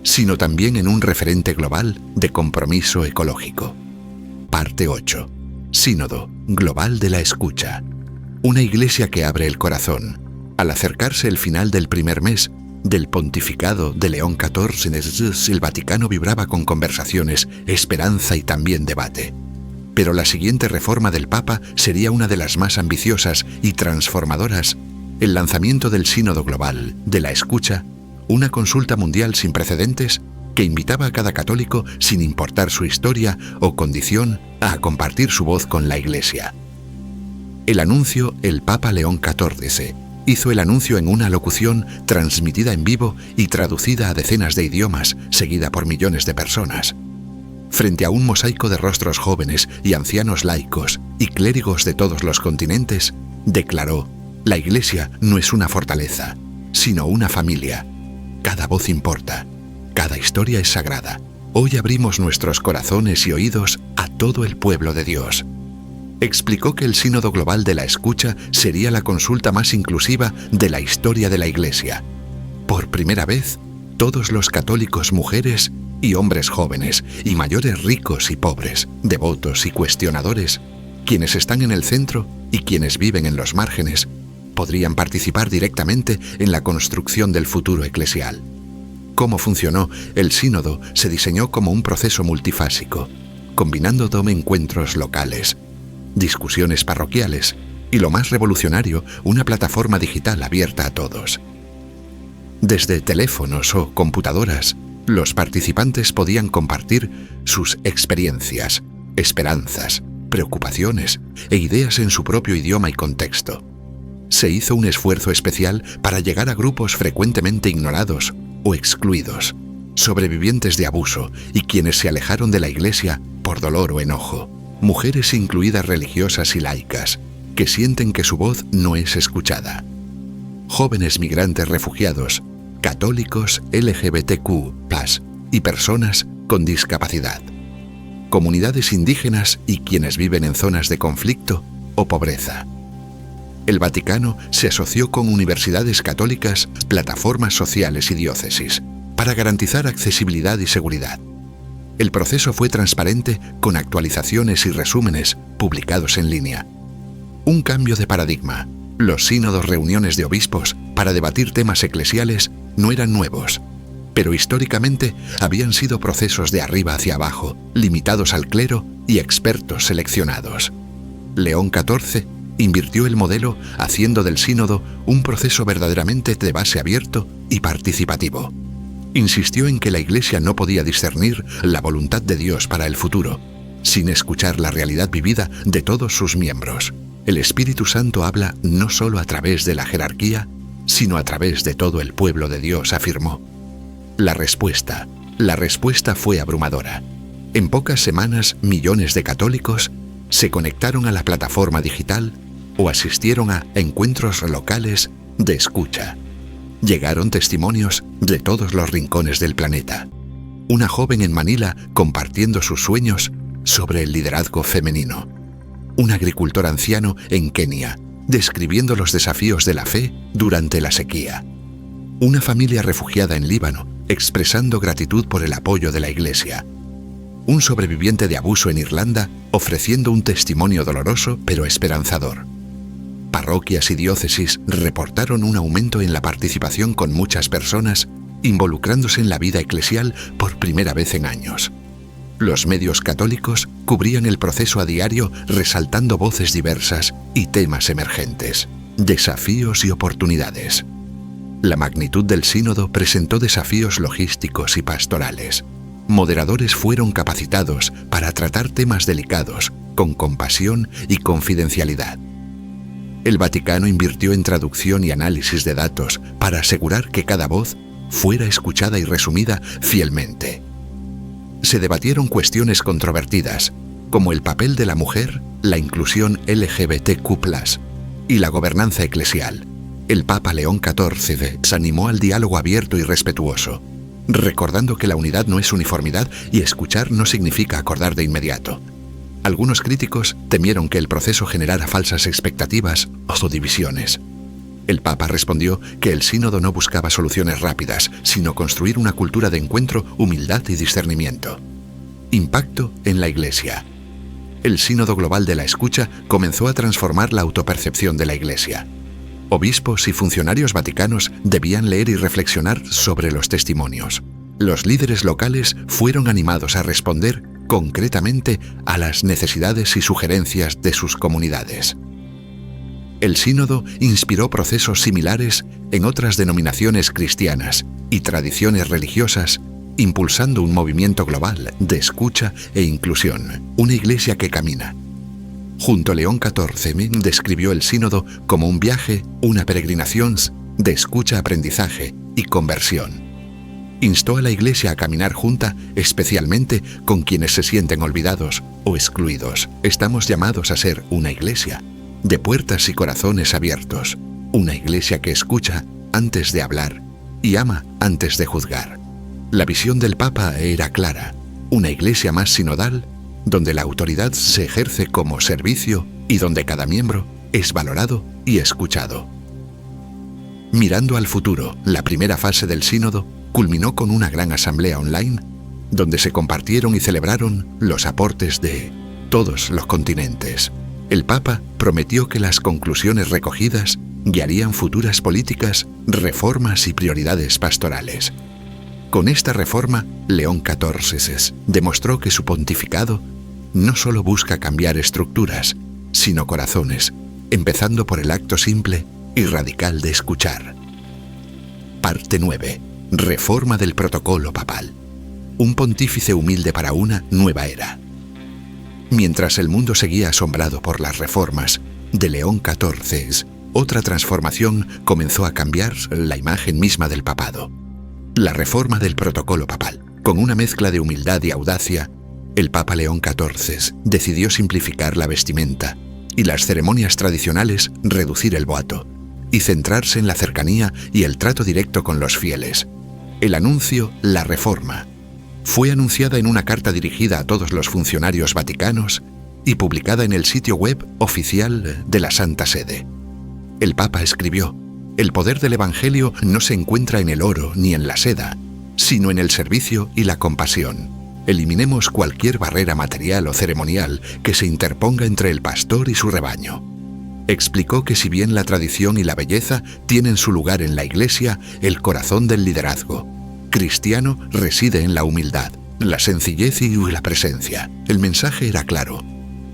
sino también en un referente global de compromiso ecológico. Parte 8. Sínodo Global de la Escucha. Una iglesia que abre el corazón. Al acercarse el final del primer mes del pontificado de León XIV, el Vaticano vibraba con conversaciones, esperanza y también debate. Pero la siguiente reforma del Papa sería una de las más ambiciosas y transformadoras: el lanzamiento del Sínodo Global de la Escucha, una consulta mundial sin precedentes que invitaba a cada católico, sin importar su historia o condición, a compartir su voz con la Iglesia. El anuncio, el Papa León XIV hizo el anuncio en una locución transmitida en vivo y traducida a decenas de idiomas, seguida por millones de personas. Frente a un mosaico de rostros jóvenes y ancianos laicos y clérigos de todos los continentes, declaró: la Iglesia no es una fortaleza, sino una familia. Cada voz importa, cada historia es sagrada. Hoy abrimos nuestros corazones y oídos a todo el pueblo de Dios. Explicó que el Sínodo Global de la Escucha sería la consulta más inclusiva de la historia de la Iglesia. Por primera vez, todos los católicos, mujeres y hombres jóvenes, y mayores ricos y pobres, devotos y cuestionadores, quienes están en el centro y quienes viven en los márgenes, podrían participar directamente en la construcción del futuro eclesial. ¿Cómo funcionó? El sínodo se diseñó como un proceso multifásico, combinando encuentros locales, discusiones parroquiales y, lo más revolucionario, una plataforma digital abierta a todos. Desde teléfonos o computadoras, los participantes podían compartir sus experiencias, esperanzas, preocupaciones e ideas en su propio idioma y contexto. Se hizo un esfuerzo especial para llegar a grupos frecuentemente ignorados o excluidos, sobrevivientes de abuso y quienes se alejaron de la Iglesia por dolor o enojo, mujeres incluidas religiosas y laicas, que sienten que su voz no es escuchada, jóvenes migrantes refugiados, católicos LGBTQ+, y personas con discapacidad, comunidades indígenas y quienes viven en zonas de conflicto o pobreza. El Vaticano se asoció con universidades católicas, plataformas sociales y diócesis para garantizar accesibilidad y seguridad. El proceso fue transparente, con actualizaciones y resúmenes publicados en línea. Un cambio de paradigma. Los sínodos, reuniones de obispos para debatir temas eclesiales, no eran nuevos, pero históricamente habían sido procesos de arriba hacia abajo, limitados al clero y expertos seleccionados. León XIV invirtió el modelo, haciendo del sínodo un proceso verdaderamente de base abierto y participativo. Insistió en que la Iglesia no podía discernir la voluntad de Dios para el futuro, sin escuchar la realidad vivida de todos sus miembros. El Espíritu Santo habla no solo a través de la jerarquía, sino a través de todo el pueblo de Dios, afirmó. La respuesta fue abrumadora. En pocas semanas, millones de católicos se conectaron a la plataforma digital o asistieron a encuentros locales de escucha. Llegaron testimonios de todos los rincones del planeta. Una joven en Manila compartiendo sus sueños sobre el liderazgo femenino. Un agricultor anciano en Kenia describiendo los desafíos de la fe durante la sequía. Una familia refugiada en Líbano expresando gratitud por el apoyo de la Iglesia. Un sobreviviente de abuso en Irlanda ofreciendo un testimonio doloroso pero esperanzador. Parroquias y diócesis reportaron un aumento en la participación, con muchas personas involucrándose en la vida eclesial por primera vez en años. Los medios católicos cubrían el proceso a diario, resaltando voces diversas y temas emergentes, desafíos y oportunidades. La magnitud del sínodo presentó desafíos logísticos y pastorales. Moderadores fueron capacitados para tratar temas delicados, con compasión y confidencialidad. El Vaticano invirtió en traducción y análisis de datos para asegurar que cada voz fuera escuchada y resumida fielmente. Se debatieron cuestiones controvertidas, como el papel de la mujer, la inclusión LGBTQ+, y la gobernanza eclesial. El Papa León XIV se animó al diálogo abierto y respetuoso, recordando que la unidad no es uniformidad y escuchar no significa acordar de inmediato. Algunos críticos temieron que el proceso generara falsas expectativas o divisiones. El Papa respondió que el sínodo no buscaba soluciones rápidas, sino construir una cultura de encuentro, humildad y discernimiento. Impacto en la Iglesia. El Sínodo Global de la Escucha comenzó a transformar la autopercepción de la Iglesia. Obispos y funcionarios vaticanos debían leer y reflexionar sobre los testimonios. Los líderes locales fueron animados a responder concretamente a las necesidades y sugerencias de sus comunidades. El sínodo inspiró procesos similares en otras denominaciones cristianas y tradiciones religiosas, impulsando un movimiento global de escucha e inclusión, una iglesia que camina. Junto a León XIV describió el sínodo como un viaje, una peregrinación de escucha-aprendizaje y conversión. Instó a la iglesia a caminar junta, especialmente con quienes se sienten olvidados o excluidos. Estamos llamados a ser una iglesia de puertas y corazones abiertos, una iglesia que escucha antes de hablar y ama antes de juzgar. La visión del Papa era clara, una iglesia más sinodal, donde la autoridad se ejerce como servicio y donde cada miembro es valorado y escuchado. Mirando al futuro, la primera fase del sínodo culminó con una gran asamblea online, donde se compartieron y celebraron los aportes de todos los continentes. El Papa prometió que las conclusiones recogidas guiarían futuras políticas, reformas y prioridades pastorales. Con esta reforma, León XIV demostró que su pontificado no solo busca cambiar estructuras, sino corazones, empezando por el acto simple y radical de escuchar. Parte 9. Reforma del protocolo papal. Un pontífice humilde para una nueva era. Mientras el mundo seguía asombrado por las reformas de León XIV, otra transformación comenzó a cambiar la imagen misma del papado. La reforma del protocolo papal. Con una mezcla de humildad y audacia, el Papa León XIV decidió simplificar la vestimenta y las ceremonias tradicionales, reducir el boato y centrarse en la cercanía y el trato directo con los fieles. El anuncio, la reforma, fue anunciada en una carta dirigida a todos los funcionarios vaticanos y publicada en el sitio web oficial de la Santa Sede. El Papa escribió: «El poder del Evangelio no se encuentra en el oro ni en la seda, sino en el servicio y la compasión. Eliminemos cualquier barrera material o ceremonial que se interponga entre el pastor y su rebaño». Explicó que si bien la tradición y la belleza tienen su lugar en la Iglesia, el corazón del liderazgo cristiano reside en la humildad, la sencillez y la presencia. El mensaje era claro.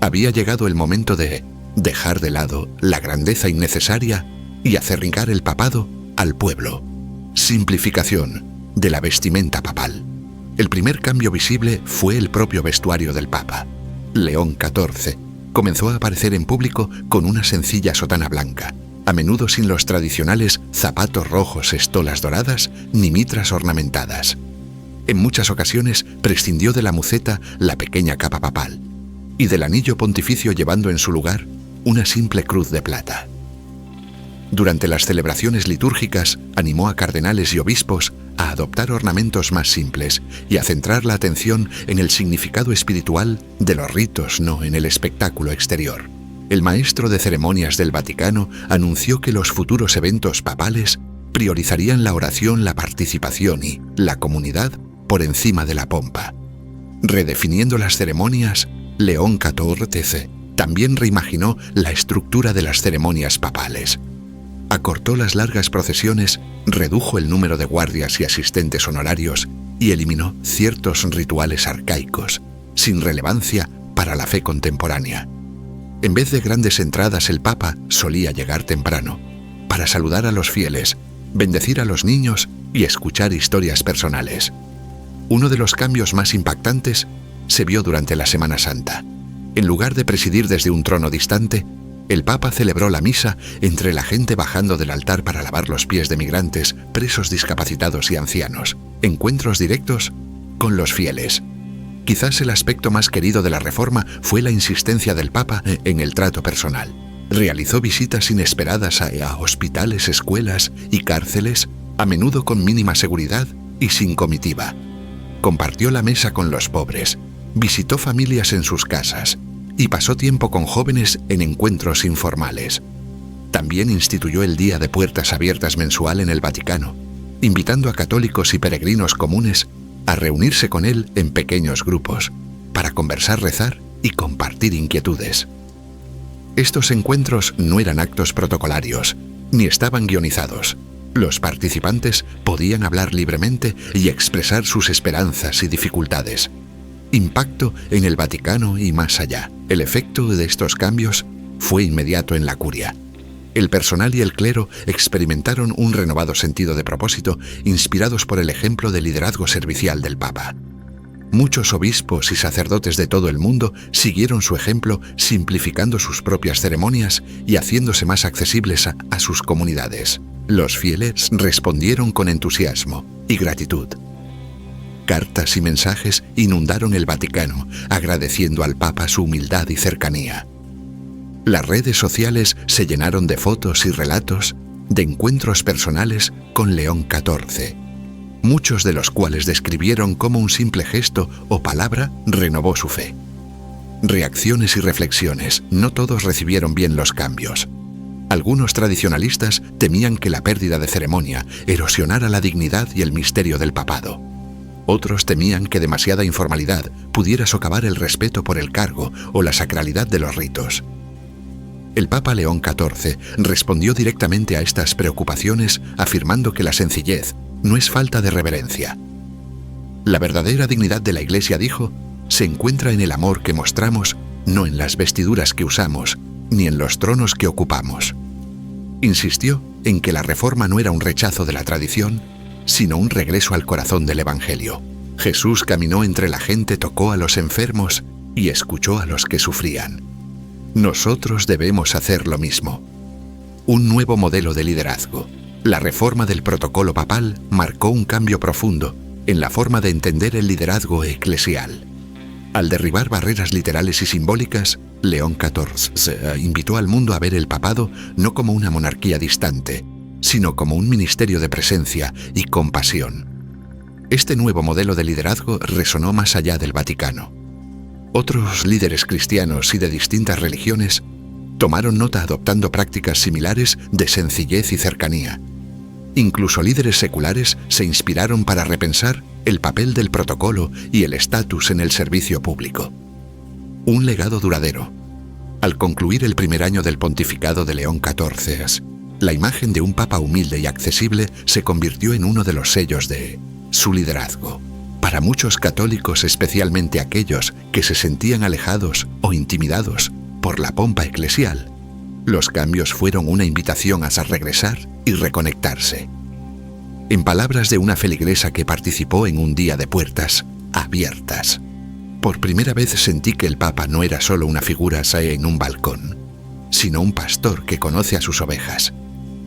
Había llegado el momento de dejar de lado la grandeza innecesaria y acercar el papado al pueblo. Simplificación de la vestimenta papal. El primer cambio visible fue el propio vestuario del Papa. León XIV comenzó a aparecer en público con una sencilla sotana blanca, a menudo sin los tradicionales zapatos rojos, estolas doradas ni mitras ornamentadas. En muchas ocasiones prescindió de la muceta, la pequeña capa papal, y del anillo pontificio, llevando en su lugar una simple cruz de plata. Durante las celebraciones litúrgicas animó a cardenales y obispos a adoptar ornamentos más simples y a centrar la atención en el significado espiritual de los ritos, no en el espectáculo exterior. El maestro de ceremonias del Vaticano anunció que los futuros eventos papales priorizarían la oración, la participación y la comunidad por encima de la pompa. Redefiniendo las ceremonias, León XIV también reimaginó la estructura de las ceremonias papales. Acortó las largas procesiones, redujo el número de guardias y asistentes honorarios y eliminó ciertos rituales arcaicos, sin relevancia para la fe contemporánea. En vez de grandes entradas, el Papa solía llegar temprano para saludar a los fieles, bendecir a los niños y escuchar historias personales. Uno de los cambios más impactantes se vio durante la Semana Santa. En lugar de presidir desde un trono distante, el Papa celebró la misa entre la gente bajando del altar para lavar los pies de migrantes, presos discapacitados y ancianos. Encuentros directos con los fieles. Quizás el aspecto más querido de la reforma fue la insistencia del Papa en el trato personal. Realizó visitas inesperadas a hospitales, escuelas y cárceles, a menudo con mínima seguridad y sin comitiva. Compartió la mesa con los pobres, visitó familias en sus casas y pasó tiempo con jóvenes en encuentros informales. También instituyó el Día de Puertas Abiertas mensual en el Vaticano, invitando a católicos y peregrinos comunes a reunirse con él en pequeños grupos, para conversar, rezar y compartir inquietudes. Estos encuentros no eran actos protocolarios, ni estaban guionizados. Los participantes podían hablar libremente y expresar sus esperanzas y dificultades. Impacto en el Vaticano y más allá. El efecto de estos cambios fue inmediato en la curia. El personal y el clero experimentaron un renovado sentido de propósito, inspirados por el ejemplo de liderazgo servicial del Papa. Muchos obispos y sacerdotes de todo el mundo siguieron su ejemplo, simplificando sus propias ceremonias y haciéndose más accesibles a sus comunidades. Los fieles respondieron con entusiasmo y gratitud. Cartas y mensajes inundaron el Vaticano, agradeciendo al Papa su humildad y cercanía. Las redes sociales se llenaron de fotos y relatos de encuentros personales con León XIV, muchos de los cuales describieron cómo un simple gesto o palabra renovó su fe. Reacciones y reflexiones, no todos recibieron bien los cambios. Algunos tradicionalistas temían que la pérdida de ceremonia erosionara la dignidad y el misterio del papado. Otros temían que demasiada informalidad pudiera socavar el respeto por el cargo o la sacralidad de los ritos. El Papa León XIV respondió directamente a estas preocupaciones, afirmando que la sencillez no es falta de reverencia. La verdadera dignidad de la Iglesia, dijo, se encuentra en el amor que mostramos, no en las vestiduras que usamos, ni en los tronos que ocupamos. Insistió en que la reforma no era un rechazo de la tradición, sino un regreso al corazón del Evangelio. Jesús caminó entre la gente, tocó a los enfermos y escuchó a los que sufrían. Nosotros debemos hacer lo mismo. Un nuevo modelo de liderazgo. La reforma del protocolo papal marcó un cambio profundo en la forma de entender el liderazgo eclesial. Al derribar barreras literales y simbólicas, León XIV invitó al mundo a ver el papado no como una monarquía distante, sino como un ministerio de presencia y compasión. Este nuevo modelo de liderazgo resonó más allá del Vaticano. Otros líderes cristianos y de distintas religiones tomaron nota adoptando prácticas similares de sencillez y cercanía. Incluso líderes seculares se inspiraron para repensar el papel del protocolo y el estatus en el servicio público. Un legado duradero. Al concluir el primer año del pontificado de León XIV, la imagen de un papa humilde y accesible se convirtió en uno de los sellos de su liderazgo. Para muchos católicos, especialmente aquellos que se sentían alejados o intimidados por la pompa eclesial, los cambios fueron una invitación a regresar y reconectarse. En palabras de una feligresa que participó en un día de puertas abiertas, por primera vez sentí que el Papa no era solo una figura en un balcón, sino un pastor que conoce a sus ovejas.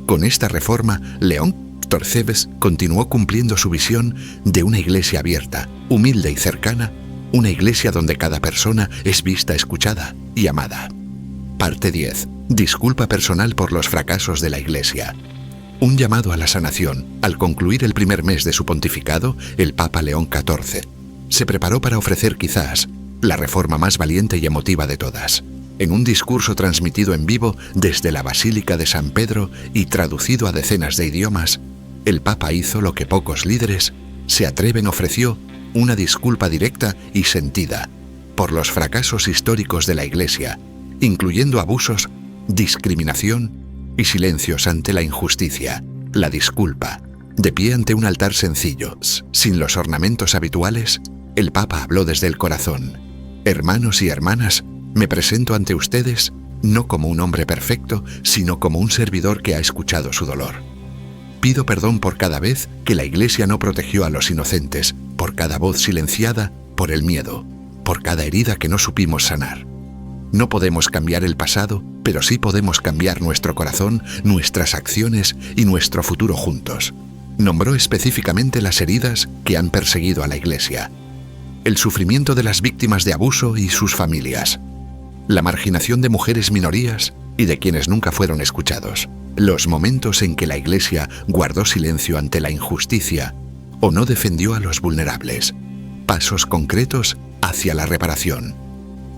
Con esta reforma, León XIV continuó cumpliendo su visión de una iglesia abierta, humilde y cercana, una iglesia donde cada persona es vista, escuchada y amada. Parte 10. Disculpa personal por los fracasos de la Iglesia. Un llamado a la sanación. Al concluir el primer mes de su pontificado, el Papa León XIV se preparó para ofrecer quizás la reforma más valiente y emotiva de todas. En un discurso transmitido en vivo desde la Basílica de San Pedro y traducido a decenas de idiomas, el Papa hizo lo que pocos líderes se atreven, ofreció una disculpa directa y sentida por los fracasos históricos de la Iglesia, incluyendo abusos, discriminación y silencios ante la injusticia. La disculpa. De pie ante un altar sencillo, sin los ornamentos habituales, el Papa habló desde el corazón. Hermanos y hermanas, me presento ante ustedes no como un hombre perfecto, sino como un servidor que ha escuchado su dolor. Pido perdón por cada vez que la Iglesia no protegió a los inocentes, por cada voz silenciada por el miedo, por cada herida que no supimos sanar. No podemos cambiar el pasado, pero sí podemos cambiar nuestro corazón, nuestras acciones y nuestro futuro juntos. Nombró específicamente las heridas que han perseguido a la Iglesia, el sufrimiento de las víctimas de abuso y sus familias, la marginación de mujeres minorías y de quienes nunca fueron escuchados, los momentos en que la Iglesia guardó silencio ante la injusticia o no defendió a los vulnerables, pasos concretos hacia la reparación.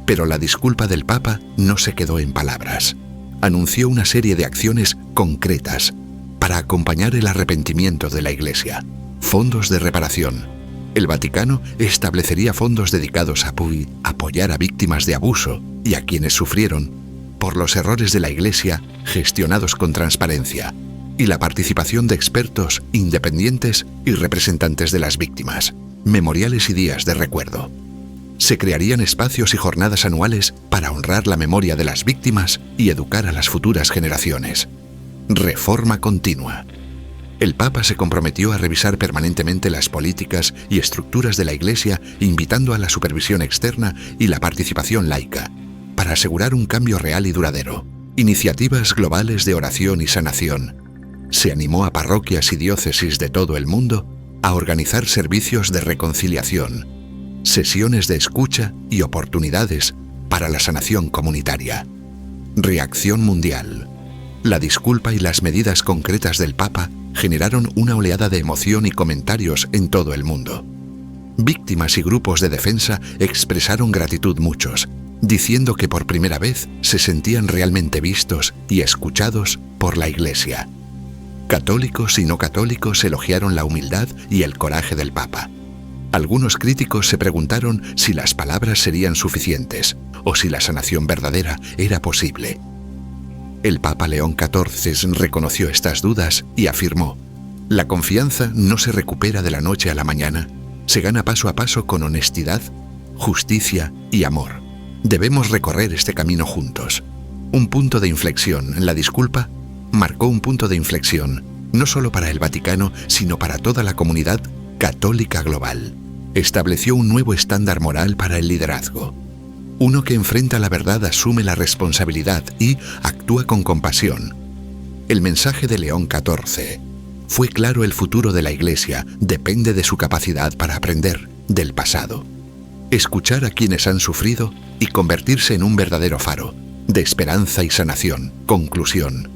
Pero la disculpa del Papa no se quedó en palabras. Anunció una serie de acciones concretas para acompañar el arrepentimiento de la Iglesia. Fondos de reparación. El Vaticano establecería fondos dedicados a apoyar a víctimas de abuso y a quienes sufrieron por los errores de la Iglesia gestionados con transparencia, y la participación de expertos independientes y representantes de las víctimas. Memoriales y días de recuerdo. Se crearían espacios y jornadas anuales para honrar la memoria de las víctimas y educar a las futuras generaciones. Reforma continua. El Papa se comprometió a revisar permanentemente las políticas y estructuras de la Iglesia, invitando a la supervisión externa y la participación laica, para asegurar un cambio real y duradero. Iniciativas globales de oración y sanación. Se animó a parroquias y diócesis de todo el mundo a organizar servicios de reconciliación, sesiones de escucha y oportunidades para la sanación comunitaria. Reacción mundial. La disculpa y las medidas concretas del Papa generaron una oleada de emoción y comentarios en todo el mundo. Víctimas y grupos de defensa expresaron gratitud muchos, diciendo que por primera vez se sentían realmente vistos y escuchados por la Iglesia. Católicos y no católicos elogiaron la humildad y el coraje del Papa. Algunos críticos se preguntaron si las palabras serían suficientes o si la sanación verdadera era posible. El Papa León XIV reconoció estas dudas y afirmó: la confianza no se recupera de la noche a la mañana, se gana paso a paso con honestidad, justicia y amor. Debemos recorrer este camino juntos. Un punto de inflexión, la disculpa, marcó un punto de inflexión, no solo para el Vaticano, sino para toda la comunidad católica global. Estableció un nuevo estándar moral para el liderazgo. Uno que enfrenta la verdad asume la responsabilidad y actúa con compasión. El mensaje de León XIV fue claro: el futuro de la Iglesia depende de su capacidad para aprender del pasado, escuchar a quienes han sufrido y convertirse en un verdadero faro de esperanza y sanación. Conclusión: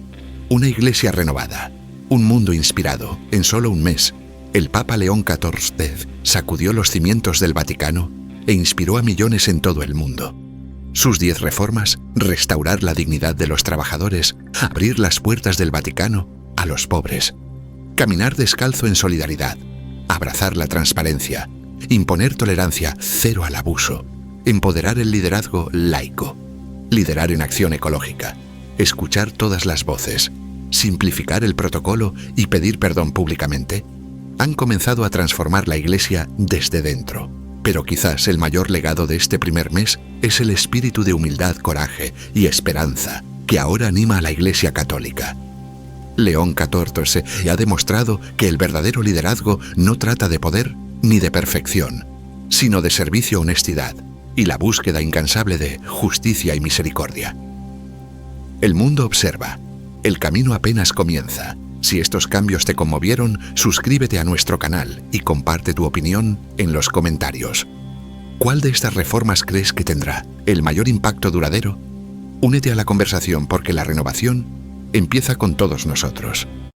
una Iglesia renovada, un mundo inspirado. En solo un mes, el Papa León XIV sacudió los cimientos del Vaticano e inspiró a millones en todo el mundo. Sus 10 reformas: restaurar la dignidad de los trabajadores, abrir las puertas del Vaticano a los pobres, caminar descalzo en solidaridad, abrazar la transparencia, imponer tolerancia cero al abuso, empoderar el liderazgo laico, liderar en acción ecológica, escuchar todas las voces, simplificar el protocolo y pedir perdón públicamente, han comenzado a transformar la Iglesia desde dentro. Pero quizás el mayor legado de este primer mes es el espíritu de humildad, coraje y esperanza que ahora anima a la Iglesia católica. León XIV ha demostrado que el verdadero liderazgo no trata de poder ni de perfección, sino de servicio, honestidad y la búsqueda incansable de justicia y misericordia. El mundo observa. El camino apenas comienza. Si estos cambios te conmovieron, suscríbete a nuestro canal y comparte tu opinión en los comentarios. ¿Cuál de estas reformas crees que tendrá el mayor impacto duradero? Únete a la conversación, porque la renovación empieza con todos nosotros.